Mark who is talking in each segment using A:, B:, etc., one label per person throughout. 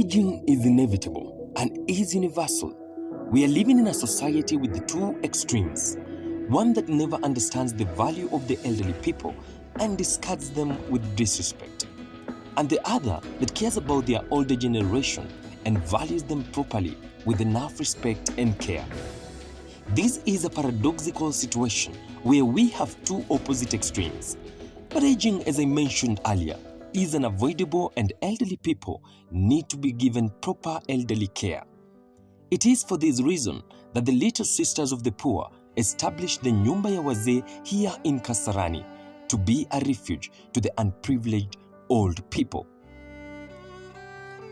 A: Aging is inevitable and is universal. We are living in a society with the two extremes. One that never understands the value of the elderly people and discards them with disrespect. And the other that cares about their older generation and values them properly with enough respect and care. This is a paradoxical situation where we have two opposite extremes. But aging, as I mentioned earlier, is unavoidable and elderly people need to be given proper elderly care. It is for this reason that the Little Sisters of the Poor established the Nyumba Ya Wazee here in Kasarani to be a refuge to the unprivileged old people.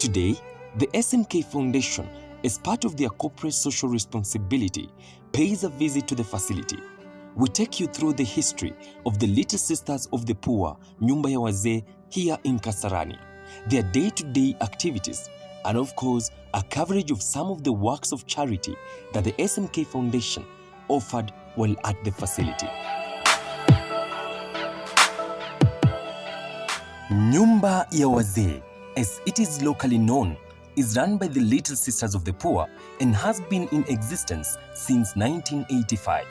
A: Today, the SMK Foundation, as part of their corporate social responsibility, pays a visit to the facility. We take you through the history of the Little Sisters of the Poor, Nyumba Ya Wazee, here in Kasarani, their day-to-day activities, and of course, a coverage of some of the works of charity that the SMK Foundation offered while at the facility. Nyumba Ya Wazee, as it is locally known, is run by the Little Sisters of the Poor and has been in existence since 1985.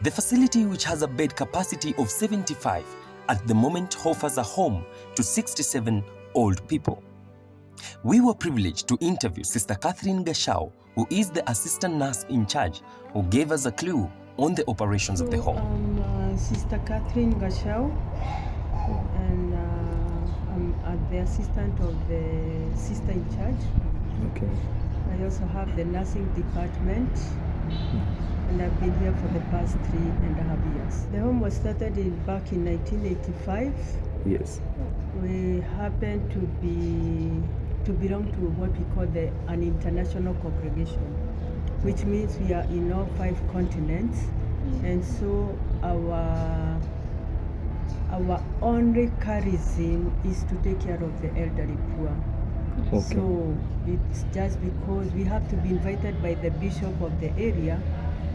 A: The facility, which has a bed capacity of 75, at the moment offers a home to 67 old people. We were privileged to interview Sister Catherine Gashao, who is the assistant nurse in charge, who gave us a clue on the operations of the home.
B: I'm Sister Catherine Gashao, and I'm the assistant of the sister in charge.
C: Okay.
B: I also have the nursing department, and I've been here for the past 3.5 years. The home was started back in 1985.
C: Yes.
B: We happen to belong to what we call an international congregation, which means we are in all 5 continents, and so our only charism is to take care of the elderly poor.
C: Okay.
B: So it's just because we have to be invited by the bishop of the area,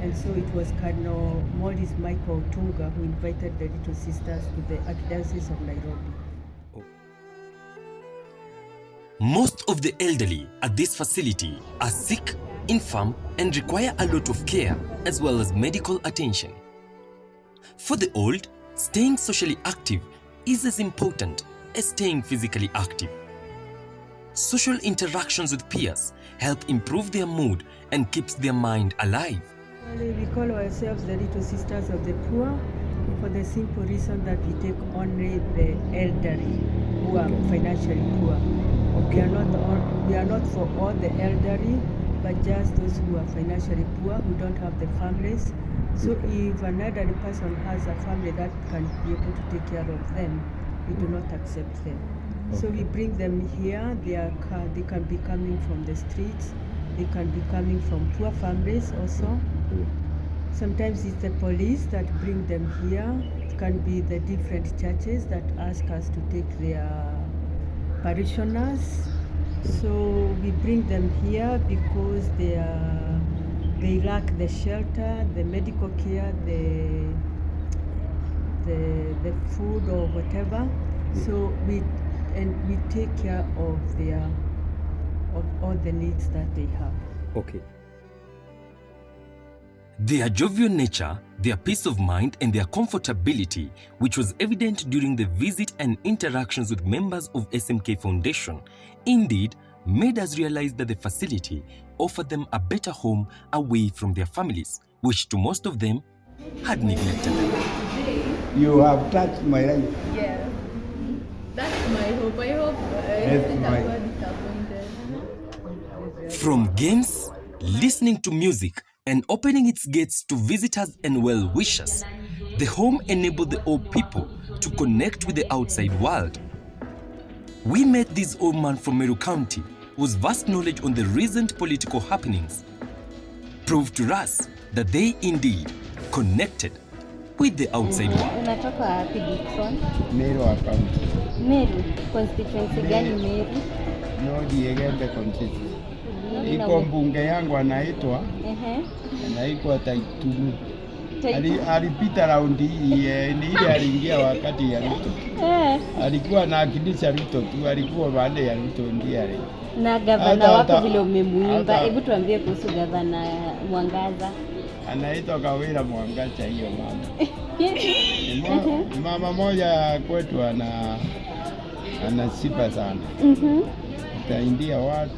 B: and so it was Cardinal Morris Michael Tunga who invited the Little Sisters to the Archdiocese of Nairobi.
A: Most of the elderly at this facility are sick, infirm, and require a lot of care as well as medical attention. For the old, staying socially active is as important as staying physically active. Social interactions with peers help improve their mood and keeps their mind alive.
B: We call ourselves the Little Sisters of the Poor for the simple reason that we take only the elderly who are financially poor.
C: Okay.
B: We are not for all the elderly, but just those who are financially poor, who don't have the families. So if an elderly person has a family that can be able to take care of them, we do not accept them. So we bring them here. They can be coming from the streets. They can be coming from poor families also. Sometimes it's the police that bring them here. It can be the different churches that ask us to take their parishioners. So we bring them here because they lack the shelter, the medical care, the food or whatever. So we take care of all the needs that they have.
C: Okay.
A: Their jovial nature, their peace of mind, and their comfortability, which was evident during the visit and interactions with members of SMK Foundation, indeed made us realize that the facility offered them a better home away from their families, which to most of them had neglected them.
D: You have touched my life.
E: Yeah, that's my hope. I hope everything that God disappointed.
A: From games, listening to music, and opening its gates to visitors and well-wishers, the home enabled the old people to connect with the outside world. We met this old man from Meru County whose vast knowledge on the recent political happenings proved to us that they indeed connected with the outside world.
F: Unatoka wapi Dickson?
D: Meru account.
F: Meru. Constituency gani Meru?
D: No, Diegembe constituency. Iko mbunge yangu anaitwa Taitulu. Alipita raundi hii ni ile aliingia wakati ya Ruto. Alikuwa anawakilisha Ruto tu, alikuwa baada ya Ruto ndiye ali.
F: Na gavana wako vile umemuimba, hebu tuambie kuhusu gavana Mwangaza.
D: Anaitwa Kawira Mwangaza hiyo mama. Mama moja kwetu anasifa sana. Ataindia watu.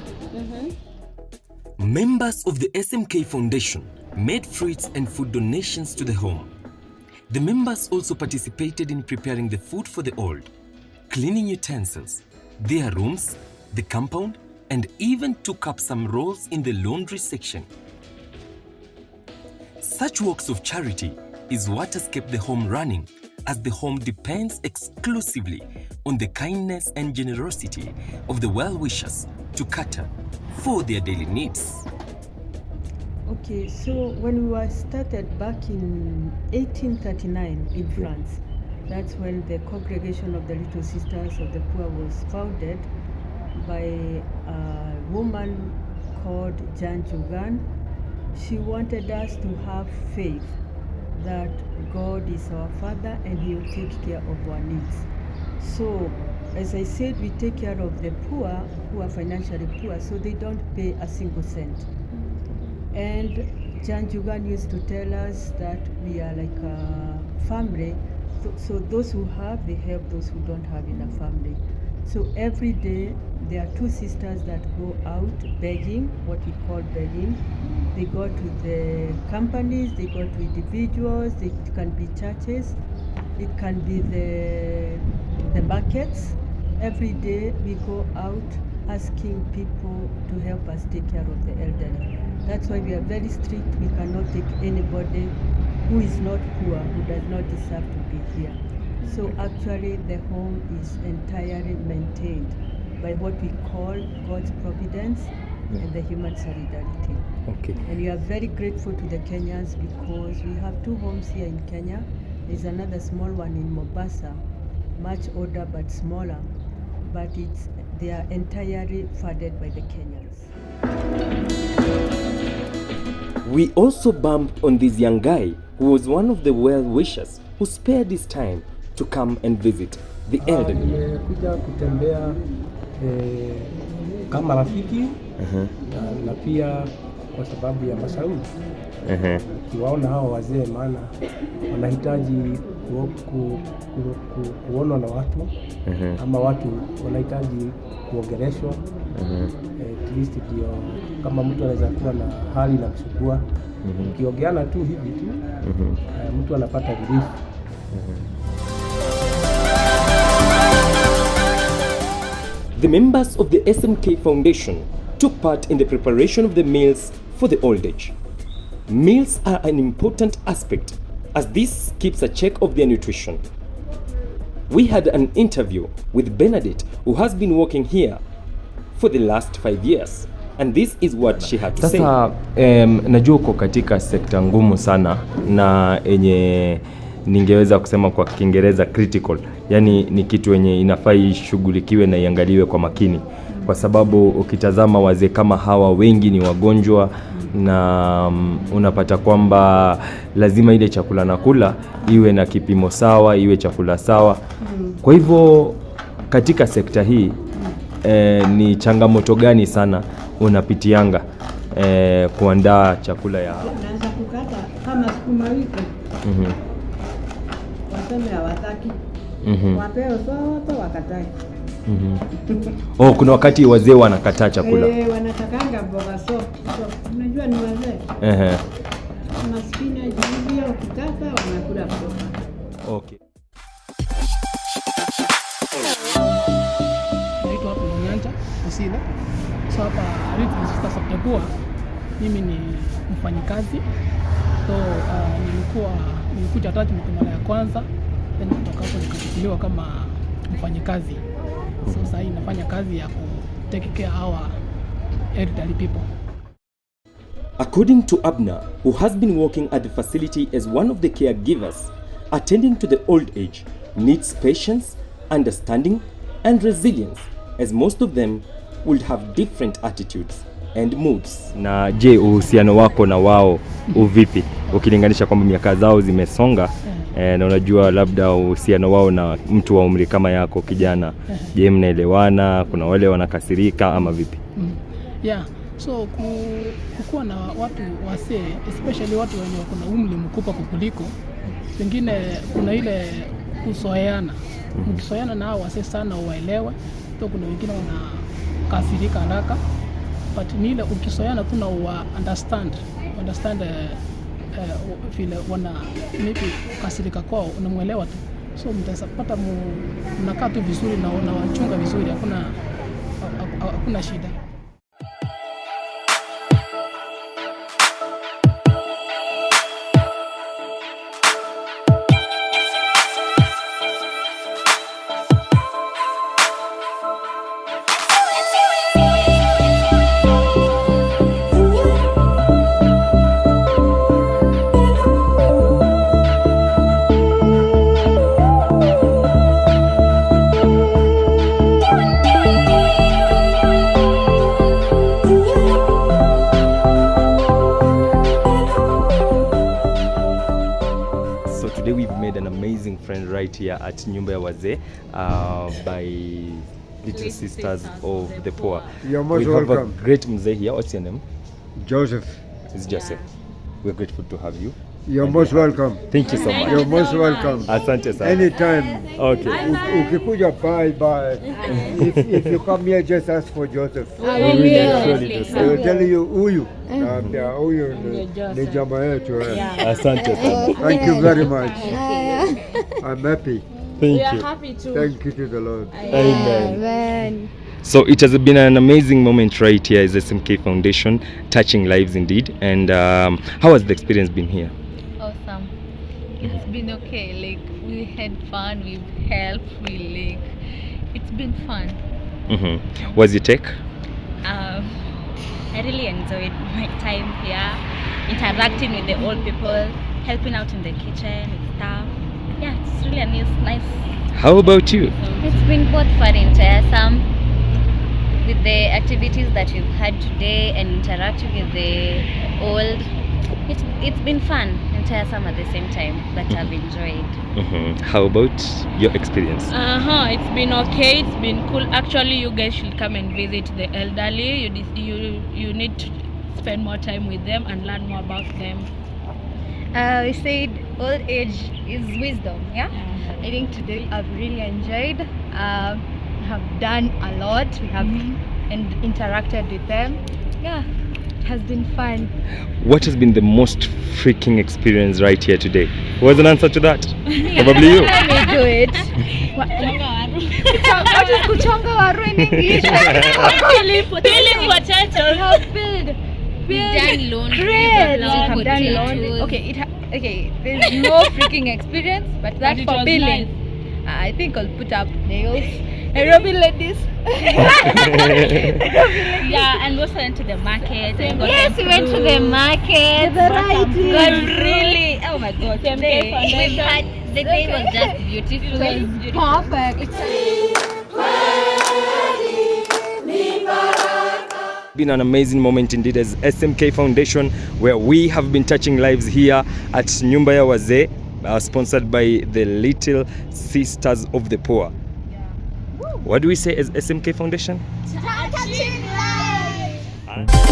A: Members of the SMK Foundation made fruits and food donations to the home. The members also participated in preparing the food for the old, cleaning utensils, their rooms, the compound, and even took up some roles in the laundry section. Such works of charity is what has kept the home running, as the home depends exclusively on the kindness and generosity of the well-wishers to cater for their daily needs.
B: Okay, so when we were started back in 1839 in France, that's when the Congregation of the Little Sisters of the Poor was founded by a woman called Jean Jugan. She wanted us to have faith that God is our Father and He will take care of our needs. So, as I said, we take care of the poor who are financially poor, so they don't pay a single cent. And Jan Jugan used to tell us that we are like a family. So those who have, they help those who don't have in a family. So every day there are two sisters that go out begging, what we call begging. They go to the companies, they go to individuals, it can be churches, it can be the markets. Every day we go out asking people to help us take care of the elderly. That's why we are very strict. We cannot take anybody who is not poor, who does not deserve to be here. So actually the home is entirely maintained by what we call God's providence and the human solidarity.
C: Okay.
B: And we are very grateful to the Kenyans because we have two homes here in Kenya. There's another small one in Mombasa, much older but smaller, but they are entirely funded by the Kenyans.
A: We also bumped on this young guy who was one of the well-wishers who spared his time to come and visit the elderly.
G: Nimekuja kutembea kama rafiki na pia kwa sababu ya mashauri. Kiwaona hao wazee, maana wanahitaji kuonwa na watu ama watu wanahitaji kuongeleshwa. At least ndio kama mtu anaweza kuwa na hali na kushukua, ukiongeana tu hivi tu mtu anapata relief.
A: The members of the SMK Foundation took part in the preparation of the meals for the old age. Meals are an important aspect as this keeps a check of their nutrition. We had an interview with Bernadette, who has been working here for the last 5 years, and this is what she had to say.
C: Sasa najua uko katika sekta ngumu sana na enye ningeweza kusema kwa Kiingereza critical, yani ni kitu yenye inafaa ishughulikiwe na iangaliwe kwa makini, kwa sababu ukitazama wazee kama hawa wengi ni wagonjwa na unapata kwamba lazima ile chakula nakula iwe na kipimo sawa, iwe chakula sawa. Kwa hivyo katika sekta hii ni changamoto gani sana unapitianga kuandaa chakula ya
H: naanza kukata kama sukuma wiki. Waseme hawataki. Wapeo sote wakatai.
C: Oh, kuna wakati wazee wanakataa chakula.
H: Wanatakanga mboga unajua ni wazee. Maskini ajibia ukitaka wanakula mboga.
C: Okay.
I: Naitwa hapo Nyanja Usile. So hapa Little Sisters of the Poor, mimi ni mfanyikazi. So nilikuja tatu mara ya kwanza, then kutoka hapo nikachukuliwa kama mfanyikazi. So sasa hii nafanya kazi ya ku take care our elderly people.
A: According to Abna, who has been working at the facility as one of the caregivers, attending to the old age needs patience, understanding, and resilience, as most of them would have different attitudes.
C: and moods. Na je, uhusiano wako na wao uvipi ukilinganisha kwamba miaka zao zimesonga? Na unajua labda uhusiano wao na mtu wa umri kama yako kijana, je, mnaelewana? Kuna wale wanakasirika ama vipi?
I: Yeah, so kukuwa na watu wasee, especially watu wenye wako na umri mkubwa kukuliko, pengine kuna ile kusoeana. Mkisoeana na hao wasee sana uwaelewe, to kuna wengine wanakasirika haraka, but ni ile ukisoeana tu na understand vile wana maybe kasirika kwao, unamuelewa tu, so mtapata mnakaa tu vizuri na unawachunga vizuri, hakuna shida.
C: Today we've made an amazing friend right here at Nyumba Ya Wazee by Little Sisters of the Poor.
J: You're most
C: we
J: welcome.
C: have a great mzee here. What's your name?
J: Joseph.
C: It's Joseph. We're grateful to have you.
J: You're most welcome.
C: Thank you so much.
J: You're most welcome.
C: Asante sana.
J: Anytime.
C: Okay.
J: Ukikuja bye. If you come here, just ask for Joseph.
C: I will
J: tell you huyu. Huyu ni jamaa yetu.
C: Asante sana.
J: Thank you very much. I'm happy.
C: Thank you.
E: Happy to.
J: Thank you to the Lord.
C: Amen. So it has been an amazing moment right here as SMK Foundation, touching lives indeed. And how has the experience been here?
E: Awesome. It's been okay. Like, we had fun, we've helped, it's been fun.
C: What's your take?
F: I really enjoyed my time here, interacting with the old people, helping out in the kitchen with stuff. Yeah, it's really a nice.
C: How about you?
F: It's been both fun and tiresome with the activities that we've had today and interacting with the old. It's been fun and tiresome at the same time, but I've enjoyed.
C: How about your experience?
K: It's been okay. It's been cool. Actually, you guys should come and visit the elderly. You need to spend more time with them and learn more about them.
E: We said old age is wisdom, yeah? I think today I've really enjoyed. We have done a lot. We have and interacted with them. Yeah, it has been fun.
C: What has been the most freaking experience right here today? What's an answer to that? Probably you.
E: Let me do it. What is kuchonga waru in English?
K: Peeling potatoes.
E: We've done laundry. Okay, there's no freaking experience, but that's for peeling.
K: Nice.
E: I think I'll put up nails. Nairobi ladies.
K: Yeah, and we also went to the market.
F: Yes, we went to the market.
E: Variety.
K: Really, oh my God,
F: The day was just beautiful.
E: Perfect.
C: Been an amazing moment indeed as SMK Foundation, where we have been touching lives here at Nyumba Ya Wazee, sponsored by the Little Sisters of the Poor. What do we say as SMK Foundation?
E: Touching lives.